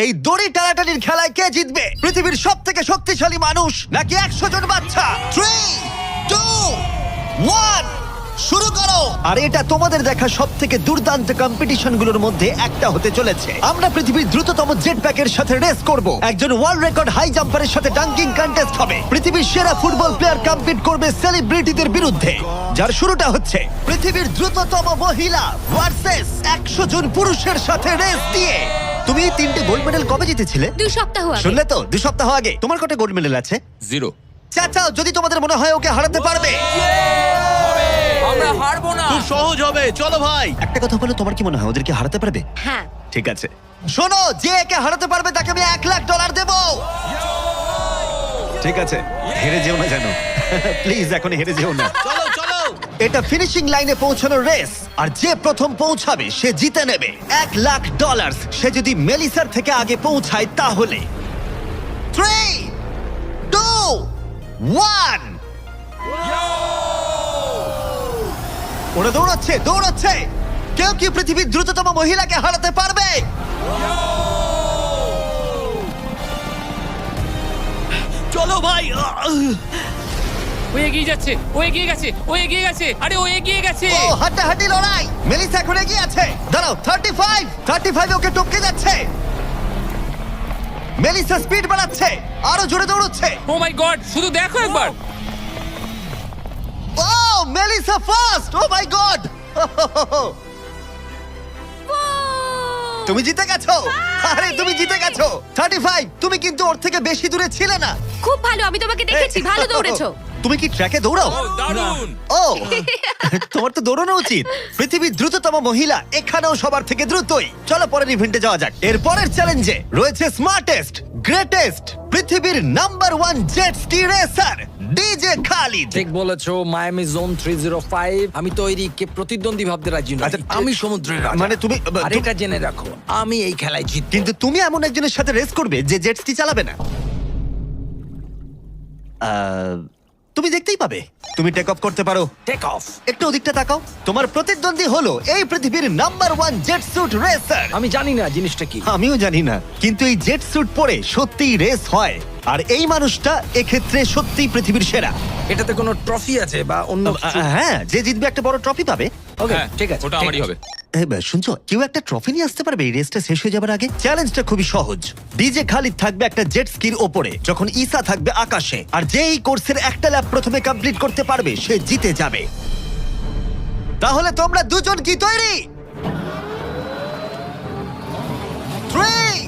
এই দড়ি টানাটানির খেলায় কে জিতবে? পৃথিবীর সব থেকে শক্তিশালী মানুষ নাকি 100 জন বাচ্চা? 3, 2, 1 শুরু করো। আর এটা তোমাদের দেখা সব থেকে দুর্দান্ত কম্পিটিশনগুলোর মধ্যে একটা হতে চলেছে। আমরা পৃথিবীর দ্রুততম জেট প্যাকের সাথে রেস করব, একজন ওয়ার্ল্ড রেকর্ড হাই জাম্পারের সাথে ডাঙ্কিং কন্টেস্ট হবে, পৃথিবীর সেরা ফুটবল প্লেয়ার কম্পিট করবে সেলিব্রিটিদের বিরুদ্ধে। যার শুরুটা হচ্ছে পৃথিবীর দ্রুততম মহিলা ভার্সেস 100 জন পুরুষের সাথে রেস দিয়ে। তুমি 3টে গোল্ড মেডেল কবে জিতেছিলে? 2 সপ্তাহ আগে। শুনলে তো, 2 সপ্তাহ আগে। তোমার কটা গোল্ড মেডেল আছে? 0। চাচাও, যদি তোমাদের মনে হয় ওকে হারাতে পারবে। আমরা হারবো না। খুব সহজ হবে, চলো ভাই। একটা কথা বলো, তোমার কি মনে হয় ওদেরকে হারাতে পারবে? হ্যাঁ। ঠিক আছে, শোনো, যে একে হারাতে পারবে তাকে আমি $1,00,000 দেব। ঠিক আছে, হেরে যেও না জানো। প্লিজ এখন হেরে যেও না। চলো চলো। এটা ফিনিশিং লাইনে পৌঁছানোর রেস, আর যে প্রথম পৌঁছাবে সে জিতে নেবে $1,00,000। সে যদি মেলিসার থেকে আগে পৌঁছায় তাহলে 3, 2, 1 ওরা দৌড়াচ্ছে দৌড়াচ্ছে। কেউ কি পৃথিবীর দ্রুততম মহিলাকে হারাতে পারবে? চলো ভাই। ও এগিয়ে যাচ্ছে, ও এগিয়ে গেছে, ও এগিয়ে গেছে, আরে ও এগিয়ে গেছে। ও হাড্ডাহাড্ডি লড়াই। মেলিসা এখন এগিয়ে আছে। দাঁড়াও, 35 ওকে টপকে যাচ্ছে। মেলিসা স্পিড বাড়াচ্ছে, আরো জোরে দৌড়চ্ছে। ও মাই গড, শুধু দেখো একবার। Oh Melissa first. ও মাই গড, তুমি জিতে গেছো। আরে তুমি জিতে গেছো। 35, তুমি কিন্তু ওর থেকে বেশি দূরে ছিলে না। খুব ভালো, আমি তোমাকে দেখেছি, ভালো দৌড়েছো। তুমি কি ট্র্যাকে দৌড়াও? ও দারুণ। ও, তোমার তো দৌড়ানো উচিত। পৃথিবীর দ্রুততম মহিলা এখানেও সবার থেকে দ্রুতই। চলো পরের ইভেন্টে যাওয়া যাক। এর পরের চ্যালেঞ্জে রয়েছে স্মার্টেস্ট, গ্রেটেস্ট, পৃথিবীর number 1 jet ski racer DJ Khalid. ঠিক বলেছো, মায়ামি জোন 305। আমি তৈরি, কে প্রতিদ্বন্দ্বী ভাবতে রাজি নই। আচ্ছা, আমি সমুদ্রের রাজা। মানে তুমি আর এটা জেনে রাখো, আমি এই খেলায় জিতবো। কিন্তু তুমি এমন একজনের সাথে রেস করবে যে জেট স্কি চালাবে না। তুমি দেখতেই পাবে। তুমি টেক অফ করতে পারো। Take off. একটু ওদিকটা তাকাও। তোমার প্রতিদ্বন্দ্বী হলো এই পৃথিবীর নাম্বার 1 জেট স্যুট রেসার। আমি জানি না জিনিসটা কি। আমিও জানি না, কিন্তু এই জেট স্যুট পরে সত্যিই রেস হয়। আর এই মানুষটা এক্ষেত্রে সত্যিই পৃথিবীর সেরা। এটাতে কোনো ট্রফি আছে বা অন্য কিছু? হ্যাঁ, যে জিতবে একটা বড় ট্রফি পাবে। ওকে, হ্যাঁ, ঠিক আছে, ওটা ঠিক আমারই আছে। হবে। শুনছো, কেউ একটা ট্রফি নিয়ে আসতে পারবে এই রেসটা শেষ হয়ে যাবার আগে? চ্যালেঞ্জটা খুবই সহজ। ডিজে খালিদ থাকবে একটা জেট স্কির ওপরে, যখন ঈসা থাকবে আকাশে। আর যে এই কোর্সের একটা ল্যাব প্রথমে কমপ্লিট করতে পারবে সে জিতে যাবে। তাহলে তোমরা দুজন কি তৈরি? 3,